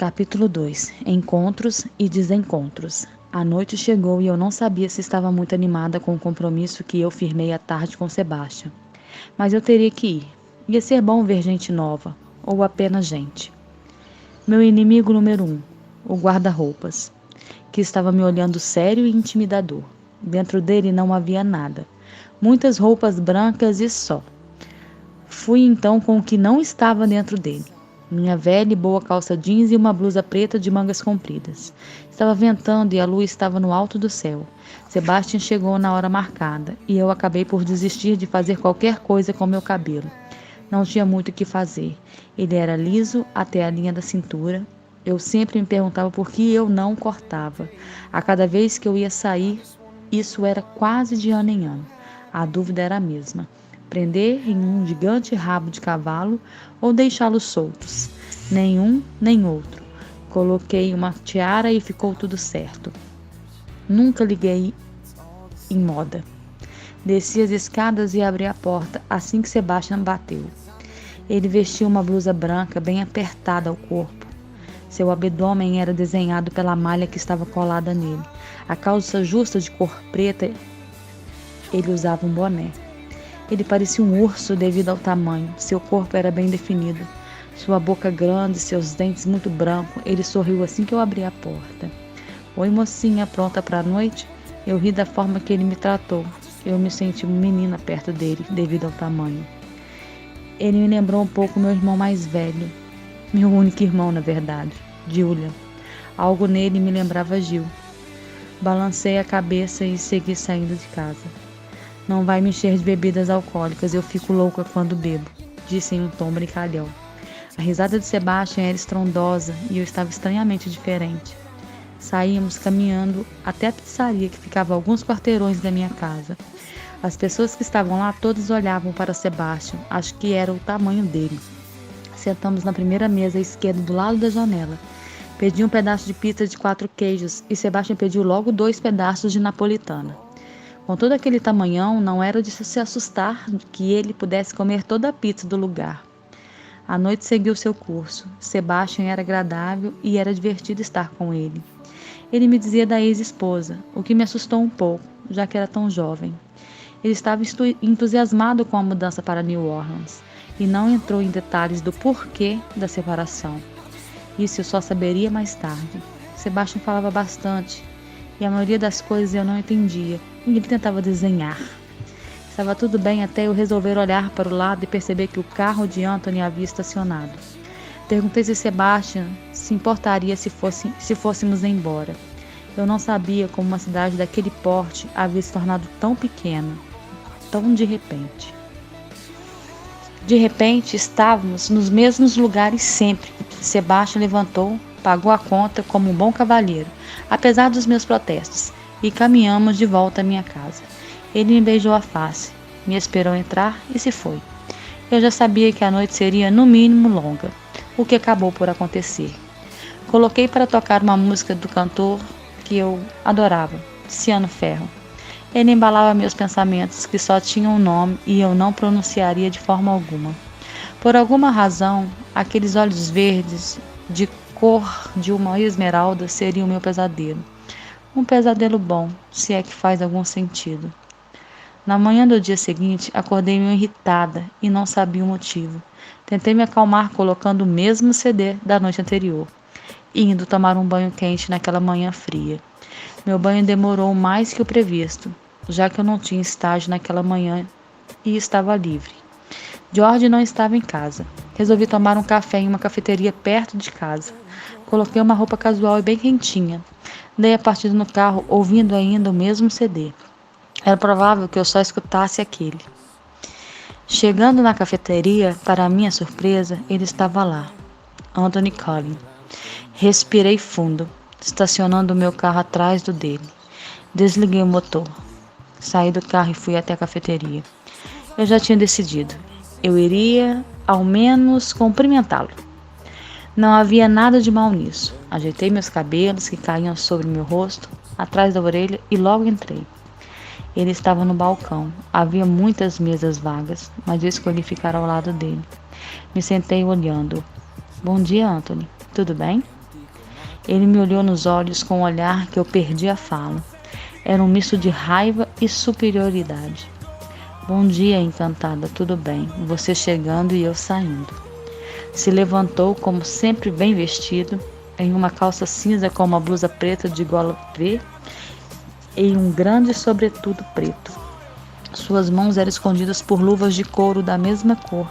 Capítulo 2. Encontros e desencontros. A noite chegou e eu não sabia se estava muito animada com o compromisso que eu firmei à tarde com Sebastian. Mas eu teria que ir. Ia ser bom ver gente nova, ou apenas gente. Meu inimigo número 1, o guarda-roupas, que estava me olhando sério e intimidador. Dentro dele não havia nada. Muitas roupas brancas e só. Fui então com o que não estava dentro dele. Minha velha e boa calça jeans e uma blusa preta de mangas compridas. Estava ventando e a lua estava no alto do céu. Sebastian chegou na hora marcada e eu acabei por desistir de fazer qualquer coisa com meu cabelo. Não tinha muito o que fazer. Ele era liso até a linha da cintura. Eu sempre me perguntava por que eu não cortava. A cada vez que eu ia sair, isso era quase de ano em ano. A dúvida era a mesma: prender em um gigante rabo de cavalo ou deixá-los soltos. Nenhum nem outro. Coloquei uma tiara e ficou tudo certo. Nunca liguei em moda. Desci as escadas e abri a porta assim que Sebastian bateu. Ele vestia uma blusa branca bem apertada ao corpo. Seu abdômen era desenhado pela malha que estava colada nele. A calça justa de cor preta, ele usava um boné. Ele parecia um urso devido ao tamanho. Seu corpo era bem definido. Sua boca grande, seus dentes muito brancos. Ele sorriu assim que eu abri a porta. Oi, mocinha, pronta para a noite? Eu ri da forma que ele me tratou. Eu me senti uma menina perto dele, devido ao tamanho. Ele me lembrou um pouco meu irmão mais velho. Meu único irmão, na verdade, Julian. Algo nele me lembrava Gil. Balancei a cabeça e segui saindo de casa. Não vai me encher de bebidas alcoólicas, eu fico louca quando bebo, disse em um tom brincalhão. A risada de Sebastian era estrondosa e eu estava estranhamente diferente. Saímos caminhando até a pizzaria que ficava a alguns quarteirões da minha casa. As pessoas que estavam lá todas olhavam para Sebastian, acho que era o tamanho dele. Sentamos na primeira mesa à esquerda do lado da janela. Pedi um pedaço de pizza de 4 queijos e Sebastian pediu logo 2 pedaços de napolitana. Com todo aquele tamanhão, não era de se assustar que ele pudesse comer toda a pizza do lugar. A noite seguiu seu curso. Sebastian era agradável e era divertido estar com ele. Ele me dizia da ex-esposa, o que me assustou um pouco, já que era tão jovem. Ele estava entusiasmado com a mudança para New Orleans e não entrou em detalhes do porquê da separação. Isso eu só saberia mais tarde. Sebastian falava bastante e a maioria das coisas eu não entendia. E ele tentava desenhar. Estava tudo bem até eu resolver olhar para o lado e perceber que o carro de Anthony havia estacionado. Perguntei se Sebastian se importaria se fôssemos embora. Eu não sabia como uma cidade daquele porte havia se tornado tão pequena, tão de repente. De repente, estávamos nos mesmos lugares sempre. Sebastian levantou, pagou a conta como um bom cavalheiro, apesar dos meus protestos, e caminhamos de volta à minha casa. Ele me beijou a face, me esperou entrar e se foi. Eu já sabia que a noite seria, no mínimo, longa, o que acabou por acontecer. Coloquei para tocar uma música do cantor que eu adorava, Tiziano Ferro. Ele embalava meus pensamentos, que só tinham um nome e eu não pronunciaria de forma alguma. Por alguma razão, aqueles olhos verdes, de cor de uma esmeralda, seriam meu pesadelo. Um pesadelo bom, se é que faz algum sentido. Na manhã do dia seguinte, acordei meio irritada e não sabia o motivo. Tentei me acalmar colocando o mesmo CD da noite anterior, indo tomar um banho quente naquela manhã fria. Meu banho demorou mais que o previsto, já que eu não tinha estágio naquela manhã e estava livre. George não estava em casa. Resolvi tomar um café em uma cafeteria perto de casa. Coloquei uma roupa casual e bem quentinha. Dei a partida no carro, ouvindo ainda o mesmo CD. Era provável que eu só escutasse aquele. Chegando na cafeteria, para minha surpresa, ele estava lá. Anthony Collin. Respirei fundo, estacionando o meu carro atrás do dele. Desliguei o motor. Saí do carro e fui até a cafeteria. Eu já tinha decidido. Eu iria, ao menos, cumprimentá-lo. Não havia nada de mal nisso. Ajeitei meus cabelos que caíam sobre meu rosto, atrás da orelha, e logo entrei. Ele estava no balcão. Havia muitas mesas vagas, mas eu escolhi ficar ao lado dele. Me sentei olhando. Bom dia, Anthony. Tudo bem? Ele me olhou nos olhos com um olhar que eu perdi a fala. Era um misto de raiva e superioridade. Bom dia, encantada, tudo bem? Você chegando e eu saindo. Se levantou, como sempre bem vestido, em uma calça cinza com uma blusa preta de gola V e um grande sobretudo preto. Suas mãos eram escondidas por luvas de couro da mesma cor.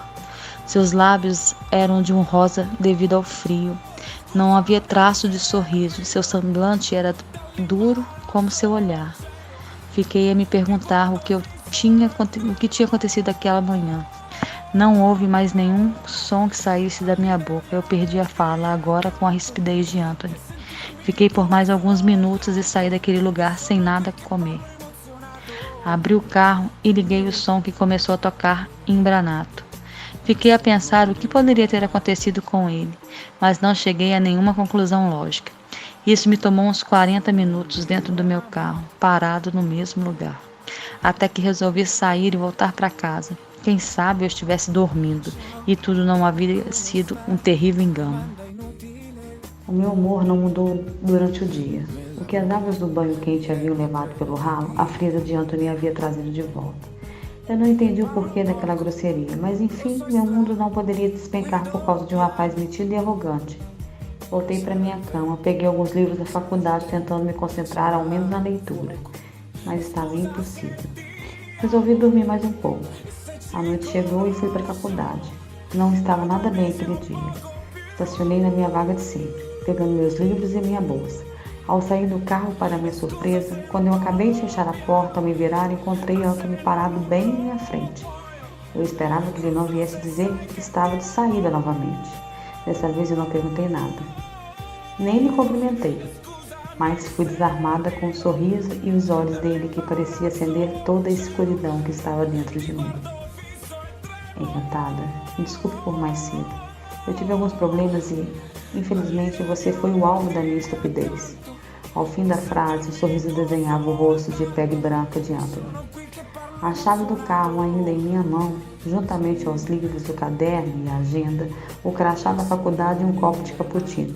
Seus lábios eram de um rosa devido ao frio. Não havia traço de sorriso. Seu semblante era duro como seu olhar. Fiquei a me perguntar o que tinha acontecido aquela manhã. Não houve mais nenhum som que saísse da minha boca. Eu perdi a fala, agora com a rispidez de Anthony. Fiquei por mais alguns minutos e saí daquele lugar sem nada comer. Abri o carro e liguei o som que começou a tocar em Branato. Fiquei a pensar o que poderia ter acontecido com ele, mas não cheguei a nenhuma conclusão lógica. Isso me tomou uns 40 minutos dentro do meu carro, parado no mesmo lugar, até que resolvi sair e voltar para casa. Quem sabe eu estivesse dormindo e tudo não havia sido um terrível engano. O meu humor não mudou durante o dia. O que as águas do banho quente haviam levado pelo ralo, a frieza de Anthony havia trazido de volta. Eu não entendi o porquê daquela grosseria, mas enfim, meu mundo não poderia despencar por causa de um rapaz metido e arrogante. Voltei para minha cama, peguei alguns livros da faculdade tentando me concentrar ao menos na leitura, mas estava impossível. Resolvi dormir mais um pouco. A noite chegou e fui para a faculdade. Não estava nada bem aquele dia. Estacionei na minha vaga de sempre, pegando meus livros e minha bolsa. Ao sair do carro, para minha surpresa, quando eu acabei de fechar a porta, ao me virar, encontrei Anthony parado bem em minha frente. Eu esperava que ele não viesse dizer que estava de saída novamente. Dessa vez eu não perguntei nada. Nem lhe cumprimentei, mas fui desarmada com o sorriso e os olhos dele que parecia acender toda a escuridão que estava dentro de mim. Encantada, me desculpe por mais cedo. Eu tive alguns problemas e, infelizmente, você foi o alvo da minha estupidez. Ao fim da frase, o sorriso desenhava o rosto de pele branca de Anthony. A chave do carro ainda em minha mão, juntamente aos livros, o caderno e a agenda, o crachá da faculdade e um copo de cappuccino.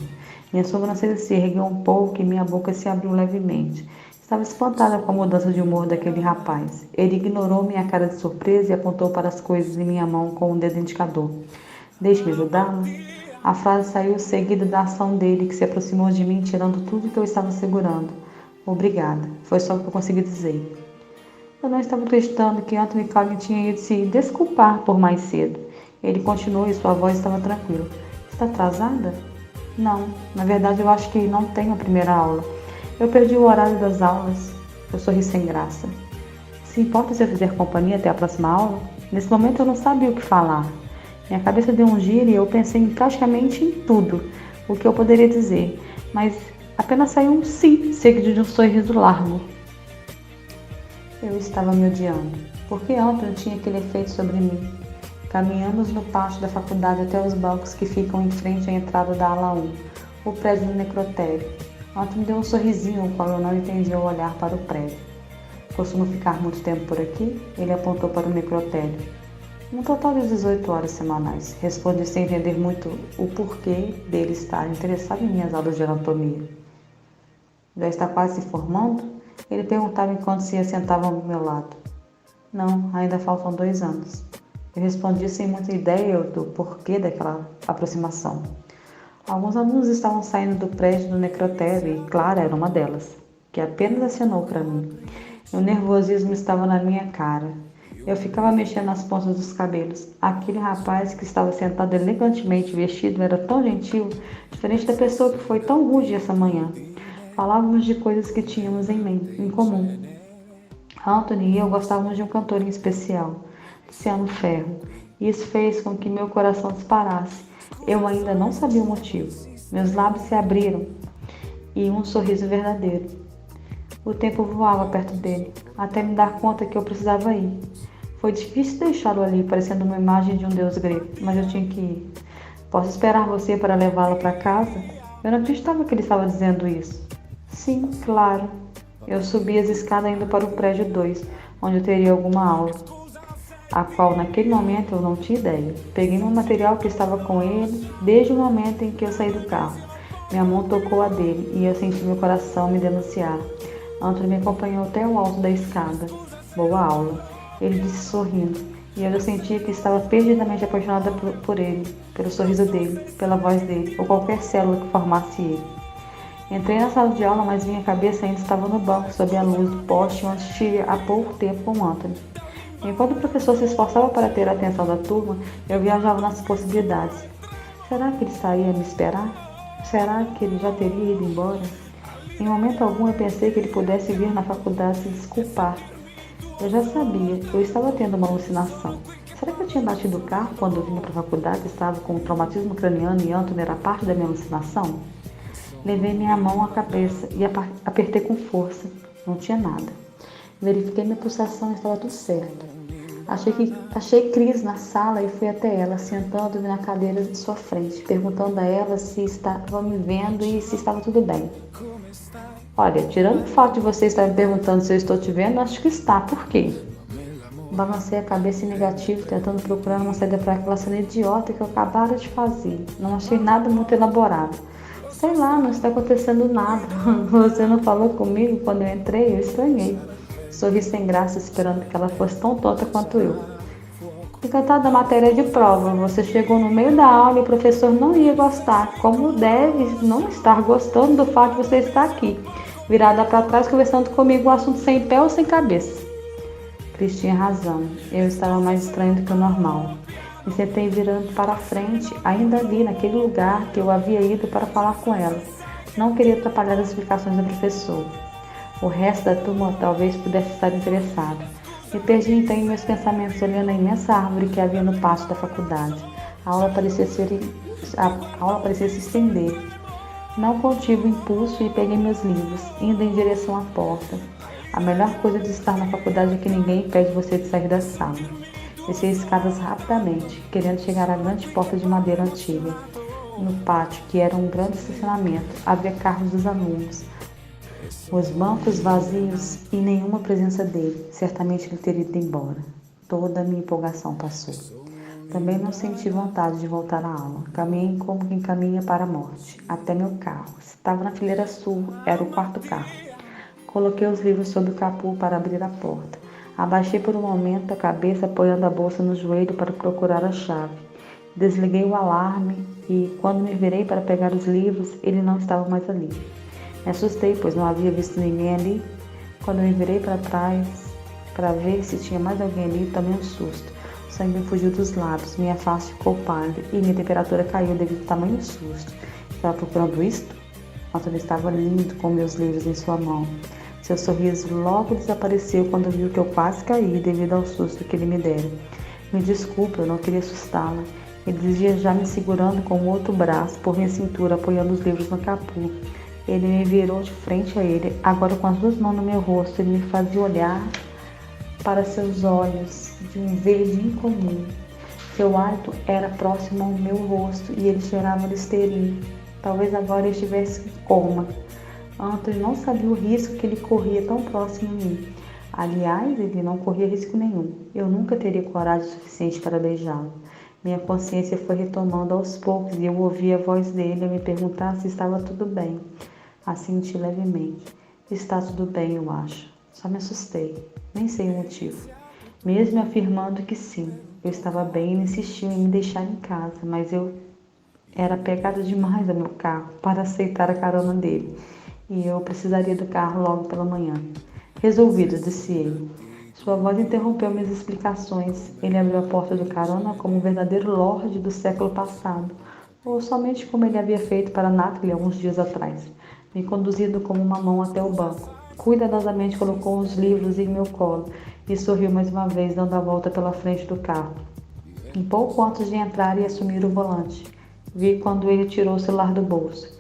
Minha sobrancelha se ergueu um pouco e minha boca se abriu levemente. Estava espantada com a mudança de humor daquele rapaz. Ele ignorou minha cara de surpresa e apontou para as coisas em minha mão com um dedo indicador. Deixe-me ajudá-la? A frase saiu seguida da ação dele, que se aproximou de mim, tirando tudo que eu estava segurando. Obrigada, foi só o que eu consegui dizer. Eu não estava acreditando que Anthony Collin tinha ido se desculpar por mais cedo. Ele continuou e sua voz estava tranquila. Está atrasada? Não, na verdade eu acho que não tenho a primeira aula. Eu perdi o horário das aulas. Eu sorri sem graça. Se importa se eu fizer companhia até a próxima aula? Nesse momento eu não sabia o que falar. Minha cabeça deu um giro e eu pensei praticamente em tudo o que eu poderia dizer, mas apenas saiu um sim, seguido de um sorriso largo. Eu estava me odiando. Por que Anthony tinha aquele efeito sobre mim? Caminhamos no pátio da faculdade até os bancos que ficam em frente à entrada da ala 1, o prédio do necrotério. Anthony deu um sorrisinho, o qual eu não entendi ao olhar para o prédio. Costumo ficar muito tempo por aqui? Ele apontou para o necrotério. Um total de 18 horas semanais. Respondi sem entender muito o porquê dele estar interessado em minhas aulas de anatomia. Já está quase se formando? Ele perguntava enquanto se assentava ao meu lado. Não, ainda faltam 2 anos. Eu respondi sem muita ideia do porquê daquela aproximação. Alguns alunos estavam saindo do prédio do necrotério e Clara era uma delas, que apenas acenou para mim. O nervosismo estava na minha cara. Eu ficava mexendo nas pontas dos cabelos. Aquele rapaz que estava sentado elegantemente vestido era tão gentil, diferente da pessoa que foi tão rude essa manhã. Falávamos de coisas que tínhamos em comum. Anthony e eu gostávamos de um cantor em especial, Luciano Ferro. Isso fez com que meu coração disparasse. Eu ainda não sabia o motivo. Meus lábios se abriram e um sorriso verdadeiro. O tempo voava perto dele, até me dar conta que eu precisava ir. Foi difícil deixá-lo ali, parecendo uma imagem de um deus grego, mas eu tinha que ir. Posso esperar você para levá-lo para casa? Eu não acreditava que ele estava dizendo isso. Sim, claro. Eu subi as escadas indo para o prédio 2, onde eu teria alguma aula, a qual naquele momento eu não tinha ideia. Peguei meu material que estava com ele desde o momento em que eu saí do carro. Minha mão tocou a dele e eu senti meu coração me denunciar. Anthony me acompanhou até o alto da escada. Boa aula, ele disse sorrindo, e eu sentia que estava perdidamente apaixonada por ele, pelo sorriso dele, pela voz dele, ou qualquer célula que formasse ele. Entrei na sala de aula, mas minha cabeça ainda estava no banco, sob a luz do poste onde estive há pouco tempo com Anthony. Enquanto o professor se esforçava para ter a atenção da turma, eu viajava nas possibilidades. Será que ele estaria a me esperar? Será que ele já teria ido embora? Em momento algum eu pensei que ele pudesse vir na faculdade se desculpar. Eu já sabia, eu estava tendo uma alucinação. Será que eu tinha batido o carro quando eu vinha para a faculdade e estava com um traumatismo craniano e Anthony era parte da minha alucinação? Levei minha mão à cabeça e apertei com força. Não tinha nada. Verifiquei minha pulsação e estava tudo certo. Achei Cris na sala e fui até ela, sentando-me na cadeira de sua frente, perguntando a ela se estava me vendo e se estava tudo bem. Olha, tirando o fato de você estar me perguntando se eu estou te vendo, acho que está. Por quê? Balancei a cabeça em negativo, tentando procurar uma saída para aquela cena idiota que eu acabara de fazer. Não achei nada muito elaborado. Sei lá, não está acontecendo nada. Você não falou comigo quando eu entrei? Eu estranhei. Sorri sem graça, esperando que ela fosse tão tonta quanto eu. Encantada da matéria de prova, você chegou no meio da aula e o professor não ia gostar. Como deve não estar gostando do fato de você estar aqui, virada para trás, conversando comigo um assunto sem pé ou sem cabeça. Cris tinha razão. Eu estava mais estranho do que o normal. Me sentei virando para a frente, ainda ali, naquele lugar que eu havia ido para falar com ela. Não queria atrapalhar as explicações do professor. O resto da turma talvez pudesse estar interessado. Me perdi então em meus pensamentos, olhando a imensa árvore que havia no pátio da faculdade. A aula parecia se estender. Não contive o impulso e peguei meus livros, indo em direção à porta. A melhor coisa de estar na faculdade é que ninguém impede você de sair da sala. Desci as escadas rapidamente, querendo chegar à grande porta de madeira antiga. No pátio, que era um grande estacionamento, havia carros dos alunos. Os bancos vazios e nenhuma presença dele. Certamente ele teria ido embora. Toda a minha empolgação passou. Também não senti vontade de voltar à aula. Caminhei como quem caminha para a morte, até meu carro. Estava na fileira sul, era o quarto carro. Coloquei os livros sob o capô para abrir a porta. Abaixei por um momento a cabeça, apoiando a bolsa no joelho para procurar a chave. Desliguei o alarme e, quando me virei para pegar os livros, ele não estava mais ali. Me assustei, pois não havia visto ninguém ali. Quando me virei para trás para ver se tinha mais alguém ali, tomei um susto. O sangue me fugiu dos lábios, minha face ficou pálida e minha temperatura caiu devido ao tamanho do susto. Estava procurando isto? Anthony estava lindo com meus livros em sua mão. Seu sorriso logo desapareceu quando viu que eu quase caí devido ao susto que ele me dera. Me desculpe, eu não queria assustá-la. Ele dizia já me segurando com o outro braço por minha cintura, apoiando os livros no capô. Ele me virou de frente a ele, agora com as duas mãos no meu rosto. Ele me fazia olhar para seus olhos de um verde incomum. Seu hálito era próximo ao meu rosto e ele cheirava Listerine. Talvez agora eu estivesse em coma. Anthony não sabia o risco que ele corria tão próximo a mim. Aliás, ele não corria risco nenhum. Eu nunca teria coragem suficiente para beijá-lo. Minha consciência foi retomando aos poucos e eu ouvi a voz dele a me perguntar se estava tudo bem. Assenti levemente. Está tudo bem, eu acho. Só me assustei. Nem sei o motivo. Mesmo afirmando que sim, eu estava bem, ele insistiu em me deixar em casa, mas eu era apegada demais ao meu carro para aceitar a carona dele. E eu precisaria do carro logo pela manhã. Resolvido, disse ele. Sua voz interrompeu minhas explicações. Ele abriu a porta do carona como um verdadeiro lorde do século passado, ou somente como ele havia feito para Natalie alguns dias atrás, me conduzindo como uma mão até o banco. Cuidadosamente colocou os livros em meu colo e sorriu mais uma vez, dando a volta pela frente do carro. Em pouco antes de entrar e assumir o volante, vi quando ele tirou o celular do bolso.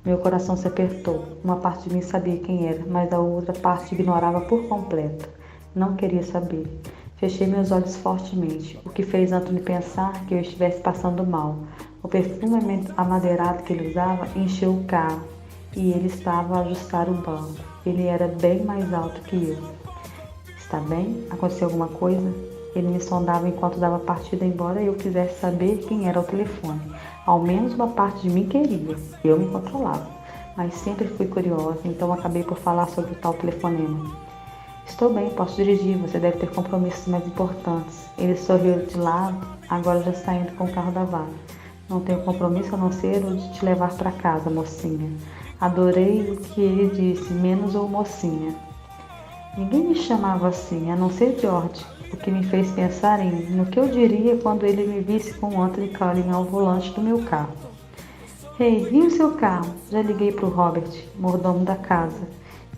Meu coração se apertou. Uma parte de mim sabia quem era, mas a outra parte ignorava por completo. Não queria saber. Fechei meus olhos fortemente, o que fez Anthony pensar que eu estivesse passando mal. O perfume amadeirado que ele usava encheu o carro e ele estava a ajustar o banco. Ele era bem mais alto que eu. Está bem? Aconteceu alguma coisa? Ele me sondava enquanto dava partida, embora eu quisesse saber quem era ao telefone. Ao menos uma parte de mim queria. Eu me controlava. Mas sempre fui curiosa, então acabei por falar sobre o tal telefonema. Estou bem, posso dirigir, você deve ter compromissos mais importantes. Ele sorriu de lado, agora já saindo com o carro da vaga. Não tenho compromisso a não ser o de te levar para casa, mocinha. Adorei o que ele disse, menos o mocinha. Ninguém me chamava assim, a não ser George, o que me fez pensar no que eu diria quando ele me visse com Anthony Cullen ao volante do meu carro. Hey, e o seu carro? Já liguei para o Robert, mordomo da casa.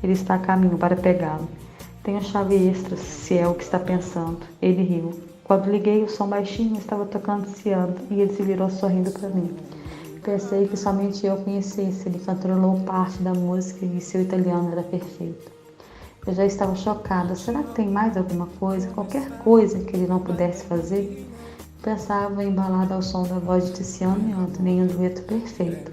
Ele está a caminho para pegá-lo. Tenho chave extra, se é o que está pensando. Ele riu. Quando liguei, o som baixinho estava tocando Ciano e ele se virou sorrindo para mim. Pensei que somente eu conhecesse. Ele cantarolou parte da música e seu italiano era perfeito. Eu já estava chocada. Será que tem mais alguma coisa, qualquer coisa que ele não pudesse fazer? Pensava embalada ao som da voz de Tiziano e Anthony em um dueto perfeito.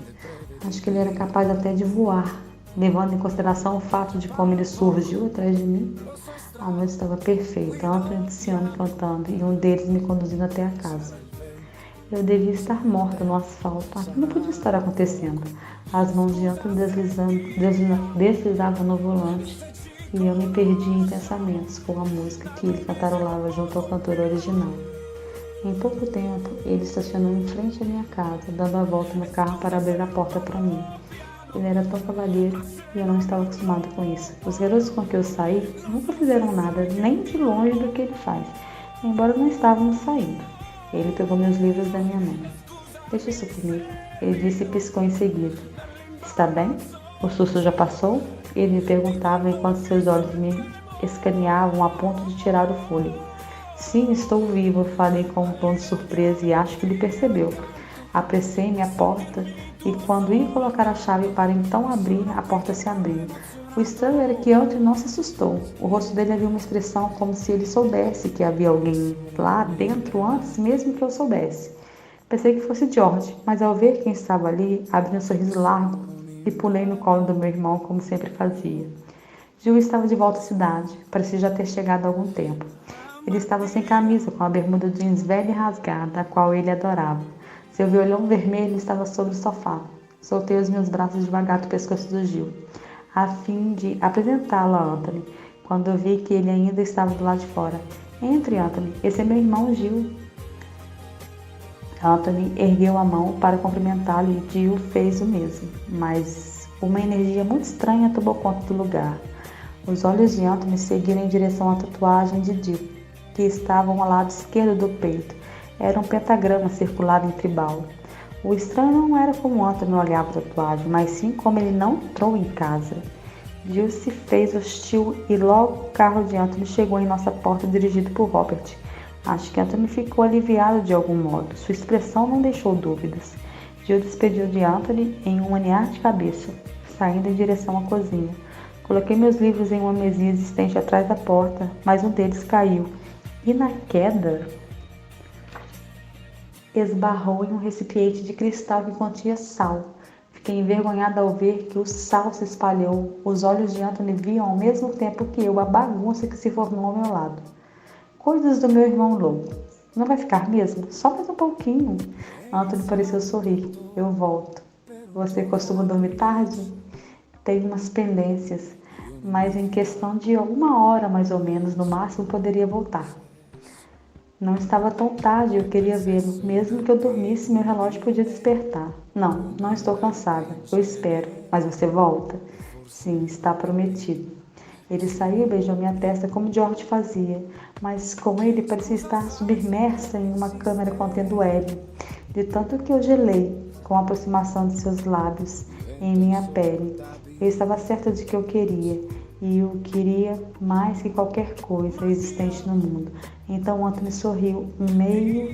Acho que ele era capaz até de voar, levando em consideração o fato de como ele surgiu atrás de mim. A noite estava perfeita, Anthony e Tiziano cantando e um deles me conduzindo até a casa. Eu devia estar morta no asfalto. Aquilo não podia estar acontecendo. As mãos de Anthony deslizavam no volante e eu me perdi em pensamentos com a música que ele cantarolava junto ao cantor original. Em pouco tempo, ele estacionou em frente à minha casa, dando a volta no carro para abrir a porta para mim. Ele era tão cavalheiro e eu não estava acostumada com isso. Os garotos com que eu saí nunca fizeram nada, nem de longe do que ele faz, embora não estávamos saindo. Ele pegou meus livros da minha mão. Deixa isso comigo, ele disse e piscou em seguida. Está bem? O susto já passou? Ele me perguntava enquanto seus olhos me escaneavam a ponto de tirar o fôlego. Sim, estou vivo, falei com um tom de surpresa e acho que ele percebeu. Apressei-me à porta e quando ia colocar a chave para então abrir, a porta se abriu. O estranho era que Anthony não se assustou. O rosto dele havia uma expressão como se ele soubesse que havia alguém lá dentro antes mesmo que eu soubesse. Pensei que fosse George, mas ao ver quem estava ali, abri um sorriso largo e pulei no colo do meu irmão como sempre fazia. Gil estava de volta à cidade, parecia já ter chegado há algum tempo. Ele estava sem camisa, com a bermuda jeans velha e rasgada, a qual ele adorava. Seu violão vermelho estava sobre o sofá. Soltei os meus braços devagar do pescoço do Gil, a fim de apresentá-lo a Anthony, quando eu vi que ele ainda estava do lado de fora. Entre, Anthony, esse é meu irmão Gil. Anthony ergueu a mão para cumprimentá-lo e Gil fez o mesmo, mas uma energia muito estranha tomou conta do lugar. Os olhos de Anthony seguiram em direção à tatuagem de Gil, que estavam ao lado esquerdo do peito. Era um pentagrama circular em tribal. O estranho não era como Anthony olhava a tatuagem, mas sim como ele não entrou em casa. Gil se fez hostil e logo o carro de Anthony chegou em nossa porta dirigido por Robert. Acho que Anthony ficou aliviado de algum modo. Sua expressão não deixou dúvidas. Gil despediu de Anthony em um maniar de cabeça, saindo em direção à cozinha. Coloquei meus livros em uma mesinha existente atrás da porta, mas um deles caiu. E na queda, esbarrou em um recipiente de cristal que continha sal. Fiquei envergonhada ao ver que o sal se espalhou. Os olhos de Anthony viam ao mesmo tempo que eu a bagunça que se formou ao meu lado. Coisas do meu irmão louco. Não vai ficar mesmo? Só mais um pouquinho. Anthony pareceu sorrir. Eu volto. Você costuma dormir tarde? Tenho umas pendências, mas em questão de 1 hora mais ou menos, no máximo, poderia voltar. Não estava tão tarde, eu queria vê-lo. Mesmo que eu dormisse, meu relógio podia despertar. Não estou cansada. Eu espero. Mas você volta? Sim, está prometido. Ele saiu e beijou minha testa como George fazia, mas com ele parecia estar submersa em uma câmara contendo hélio, de tanto que eu gelei com a aproximação de seus lábios em minha pele. Eu estava certa de que eu queria, e o queria mais que qualquer coisa existente no mundo. Então Anthony sorriu, um meio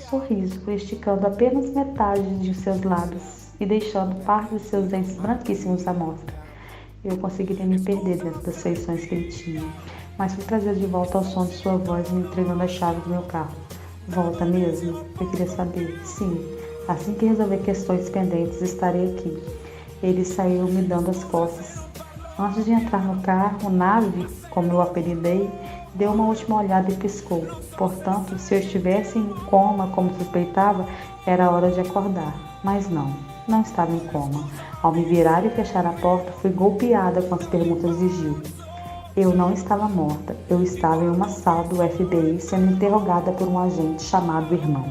sorriso, esticando apenas metade de seus lábios e deixando parte de seus dentes branquíssimos à mostra. Eu conseguiria me perder dentro das feições que ele tinha, mas fui trazer de volta ao som de sua voz me entregando a chave do meu carro. Volta mesmo? Eu queria saber. Sim, assim que resolver questões pendentes, estarei aqui. Ele saiu me dando as costas. Antes de entrar no carro, Nave, como eu apelidei, Deu uma última olhada e piscou. Portanto, se eu estivesse em coma, como suspeitava, era hora de acordar. Mas não estava em coma. Ao me virar e fechar a porta, fui golpeada com as perguntas de Gil. Eu não estava morta, eu estava em uma sala do FBI sendo interrogada por um agente chamado irmão.